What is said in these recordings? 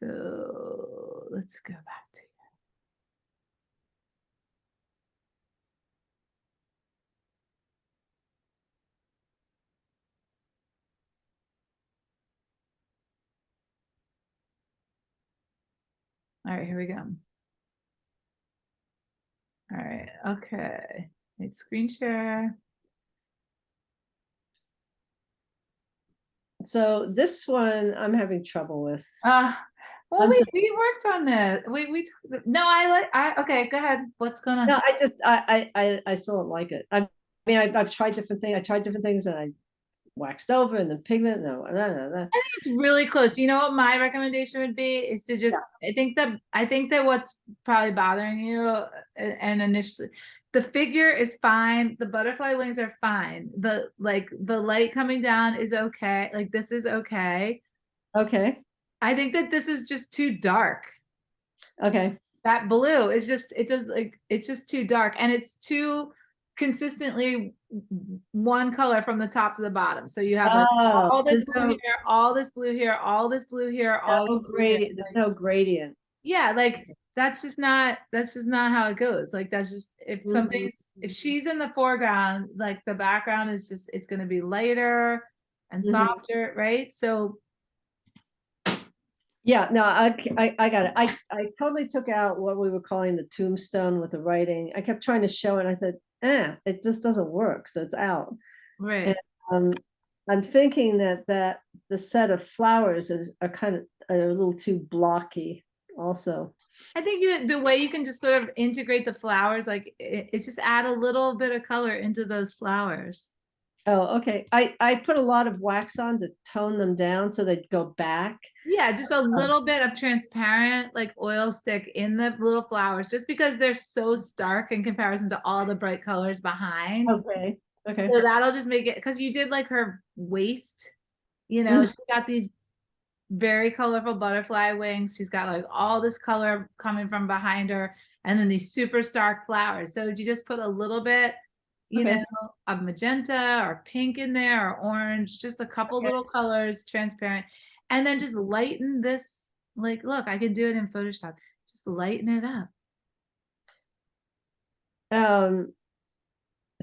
So let's go back to. All right, here we go. All right, okay. Hit screen share. So this one I'm having trouble with. Well, we worked on this. No, okay, go ahead. What's going on? No, I still don't like it. I mean, I've tried different things. I tried different things and I waxed over and the pigment. No. I think it's really close. You know what my recommendation would be is to just, I think that what's probably bothering you and initially the figure is fine. The butterfly wings are fine. The light coming down is okay. Like this is okay. Okay. I think that this is just too dark. Okay. That blue is just, it's just too dark and it's too consistently one color from the top to the bottom. So you have like all this blue here, all this blue here, all this blue here, all this blue here. There's no gradient. Yeah, like that's just not how it goes. Like that's just if something's if she's in the foreground, like the background is just it's gonna be lighter and softer, right? So yeah, no, I got it. I totally took out what we were calling the tombstone with the writing. I kept trying to show it. I said, it just doesn't work. So it's out. right. And I'm thinking that the set of flowers are kind of a little too blocky also. I think the way you can just sort of integrate the flowers, like it's just add a little bit of color into those flowers. Oh, okay. I put a lot of wax on to tone them down so they'd go back. Yeah, just a little bit of transparent like oil stick in the little flowers, just because they're so stark in comparison to all the bright colors behind. Okay. Okay. So that'll just make it, because you did like her waist, you know, she's got these very colorful butterfly wings. She's got like all this color coming from behind her, and then these super stark flowers. So you just put a little bit, you know, of magenta or pink in there or orange, just a couple little colors, transparent, and then just lighten this. Like, look, I can do it in Photoshop. Just lighten it up.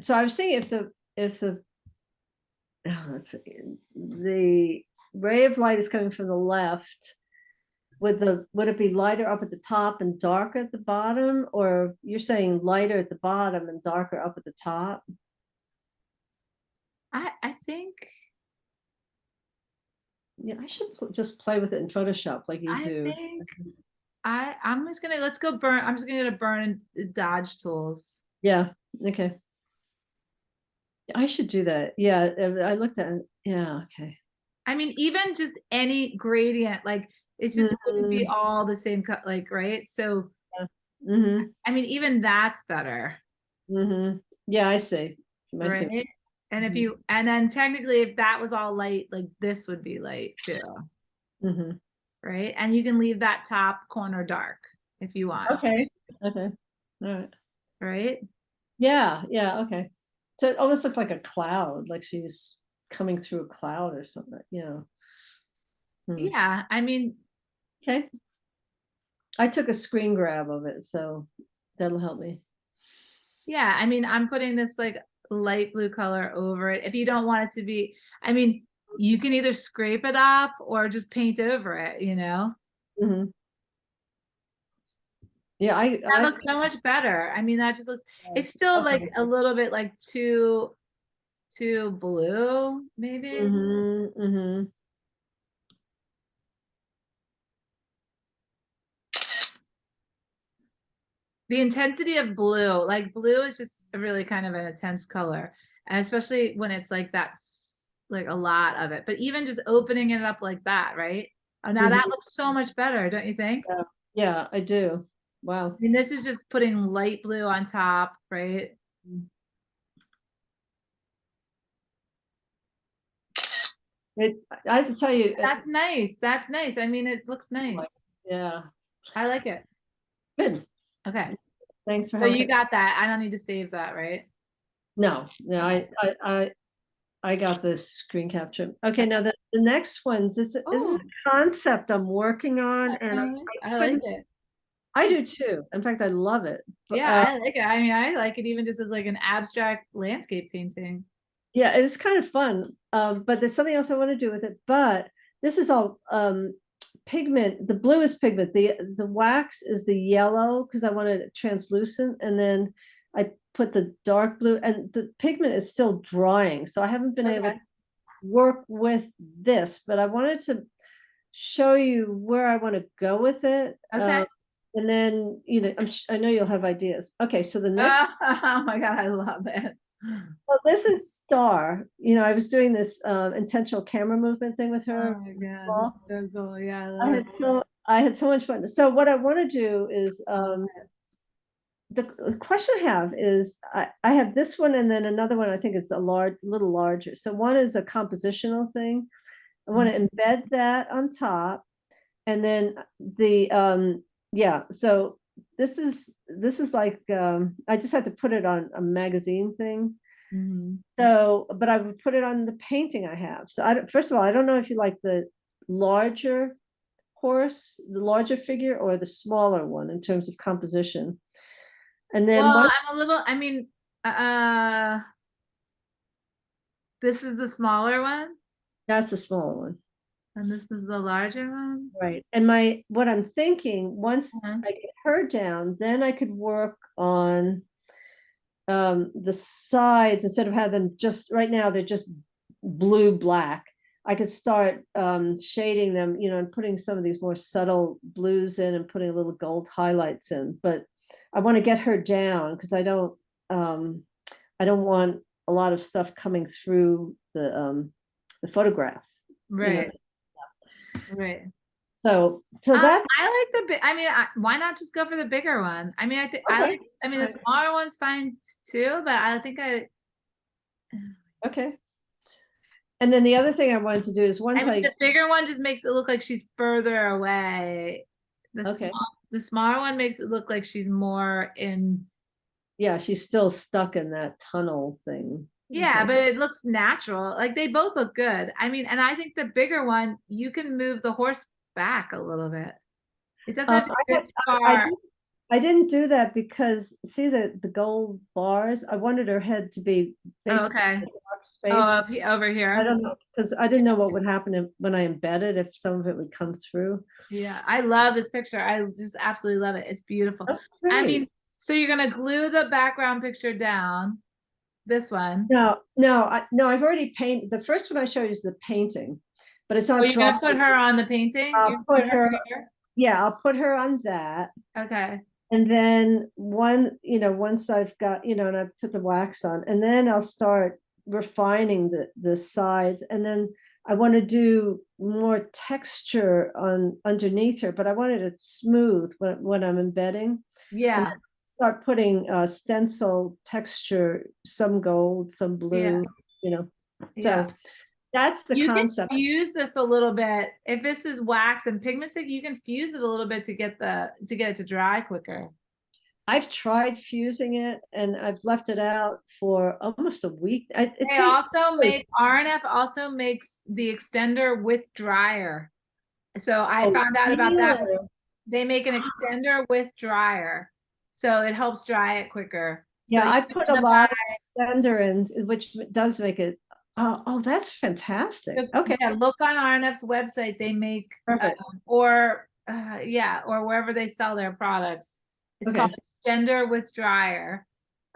So I was thinking if the let's see, the ray of light is coming from the left, would it be lighter up at the top and darker at the bottom, or you're saying lighter at the bottom and darker up at the top? I think Yeah, I should just play with it in Photoshop like you do. I'm just gonna let's go burn. I'm just gonna burn and dodge tools. Yeah. Okay. I should do that. Yeah, I looked at it. Yeah. Okay. I mean, even just any gradient, like it's just wouldn't be all the same cut, like right. So, I mean, even that's better, yeah, I see. right? And if you and then technically, if that was all light, like this would be light too, right? And you can leave that top corner dark if you want. Okay. Okay. All right. Right. Yeah. Yeah. Okay. So it almost looks like a cloud, like she's coming through a cloud or something, you know. Yeah. I mean, okay. I took a screen grab of it, so that'll help me. Yeah. I mean, I'm putting this like light blue color over it. If you don't want it to be, I mean, you can either scrape it off or just paint over it, you know? Yeah, that looks so much better. I mean, that just looks, it's still like a little bit like too blue, maybe. The intensity of blue, like blue is just really kind of an intense color, and especially when it's like that's like a lot of it. But even just opening it up like that, right? Oh, now that looks so much better, don't you think? Yeah, I do. Wow. I mean, this is just putting light blue on top, right? I have to tell you, That's nice. That's nice. I mean, it looks nice. Yeah. I like it. Good. Okay. Thanks for So you got that. I don't need to save that, right? No, I I got this screen capture. Okay, now the next one, this is Oh, a concept I'm working on, and I like couldn't. it. I do too. In fact, I love it. But Yeah, I like it. I mean, I like it even just as like an abstract landscape painting. yeah, it's kind of fun. But there's something else I want to do with it. But this is all pigment. The blue is pigment. The wax is the yellow because I wanted it translucent, and then I put the dark blue, and the pigment is still drying, so I haven't been able Okay. to work with this. But I wanted to show you where I want to go with it. Okay. And then, I know you'll have ideas. Okay, so the next, Oh my God, I love it. well, this is Star. I was doing this intentional camera movement thing with Oh her my this God, fall. that's so cool. Yeah, I I love it. had so I had so much fun. So what I want to do is I love the question I have is I have this one and then another one. I think it's little larger. So one is a compositional thing. I want to embed that on top. And then yeah, so this is like I just had to put it on a magazine thing. Mhm. So, but I would put it on the painting I have. So first of all, I don't know if you like the larger horse, the larger figure, or the smaller one in terms of composition. And then Well, one, I'm a little, I mean, uh, this is the smaller one, that's the smaller one. and this is the larger one. Right. And what I'm thinking, once Uh-huh. I get her down, then I could work on the sides instead of having them just right now, they're just blue black. I could start shading them, and putting some of these more subtle blues in and putting a little gold highlights in. But I want to get her down because I don't want a lot of stuff coming through the photograph, you know. Right, right. So that's I like the big. I mean, why not just go for the bigger one? I mean, I think I okay. like. I mean, the Okay. smaller one's fine too, but I think Okay. And then the other thing I wanted to do is I once mean, I the bigger one just makes it look like she's further away. okay. The smaller one makes it look like she's more in. Yeah, she's still stuck in that tunnel thing. Yeah, Okay. but it looks natural. Like they both look good. I mean, and I think the bigger one, you can move the horse back a little bit. It doesn't have to I go had too I far. I didn't do that because see the gold bars. I wanted her head to be Oh, basically okay. a dark Oh, space. over I here. don't know because I didn't know what would happen when I embedded if some of it would come through. Yeah, I love this picture. I just absolutely love it. It's beautiful. Oh, I mean, great. so you're gonna glue the background picture down, this one. No, I've already painted. The first one I showed you is the painting, but it's Oh, not you're dry. gonna put her on the painting? You're I'll gonna put put her her, here? yeah, I'll put her on that. Okay. And then once I've got, and I've put the wax on, and then I'll start refining the sides. And then I want to do more texture on underneath her, but I wanted it smooth when I'm embedding. And Yeah. then start putting stencil texture, some gold, some Yeah. blue, you know. Yeah. So that's the You can concept. fuse this a little bit. If this is wax and pigment stick, you can fuse it a little bit to get it to dry quicker. I've tried fusing it and I've left it out for almost a week. It They takes also make RNF also makes the extender with dryer. So I oh, found out about that. really? They make an extender with dryer. So it helps dry it quicker. So Yeah, you I don't put a need to lot of extender in, which does make it. Oh, that's fantastic. Okay, yeah, look on RNF's website. They make perfect. or yeah, or wherever they sell their products. It's called Okay. extender with dryer.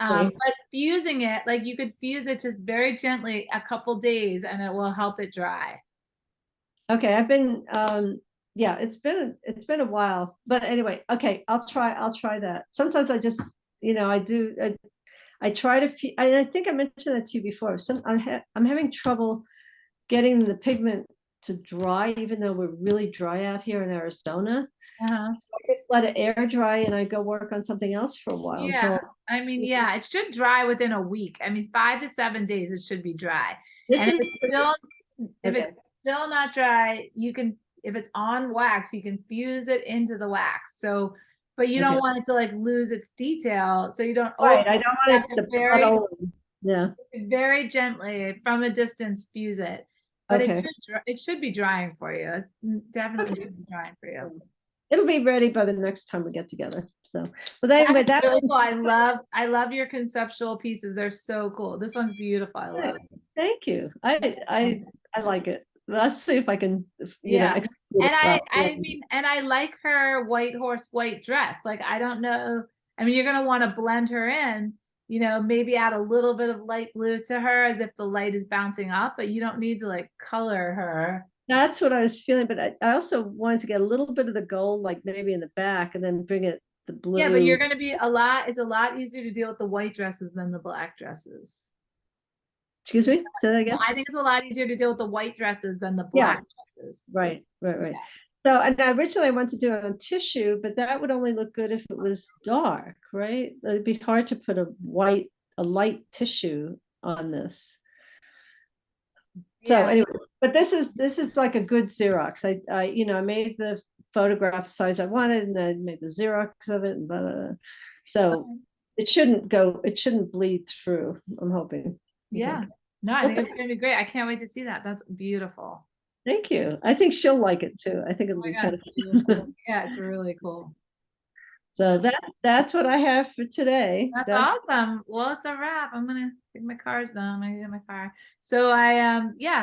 Okay. But fusing it, like you could fuse it just very gently a couple days and it will help it dry. Okay, I've been yeah, it's been a while. But anyway, okay, I'll try that. Sometimes I just, I try to I think I mentioned that to you before. I'm having trouble getting the pigment to dry, even though we're really dry out here in Arizona. Uh-huh. So I just let it air dry and I go work on something else for a while Yeah, until I mean, yeah, it should dry within a week. I mean, 5 to 7 days it should be dry. this And is pretty if okay. it's still not dry, you can if it's on wax, you can fuse it into the wax. So, but you don't Okay. want it to like lose its detail. So you don't over Right. I don't you want have it to to very puddle. Yeah. Very gently from a distance fuse it, but Okay. it should be drying for you. It definitely Okay. should be drying for you. It'll be ready by the next time we get together. So, but That anyway, is that really was cool. I love your conceptual pieces. They're so cool. This one's beautiful. I love it. thank you. I like it. Let's see if I can, Yeah. execute And it well. I mean, and I like her white horse white dress. Like, I don't know. I mean, you're gonna want to blend her in, maybe add a little bit of light blue to her as if the light is bouncing up, but you don't need to like color her. That's what I was feeling, but I also wanted to get a little bit of the gold, like maybe in the back, and then bring it the Yeah, but blue. you're gonna be it's a lot easier to deal with the white dresses than the black dresses. Excuse me, say that Well, again. I think it's a lot easier to deal with the white dresses than the Yeah, black dresses. right. So, and originally I wanted to do it on tissue, but that would only look good if it was dark, right? It'd be hard to put a light tissue on this. So Yeah. anyway, but this is like a good Xerox. I made the photograph size I wanted, and I made the Xerox of it, and blah, blah, blah. So it shouldn't bleed through. I'm hoping. Yeah. Okay. No, I think Okay. it's gonna be great. I can't wait to see that. That's beautiful. Thank you. I think she'll like it too. I think Oh it'll my be God, kind it's beautiful. of Yeah, it's really cool. so that's what I have for today. That's That awesome. Well, it's a wrap. I'm gonna think my car's done. I'm gonna get in my car. So yeah,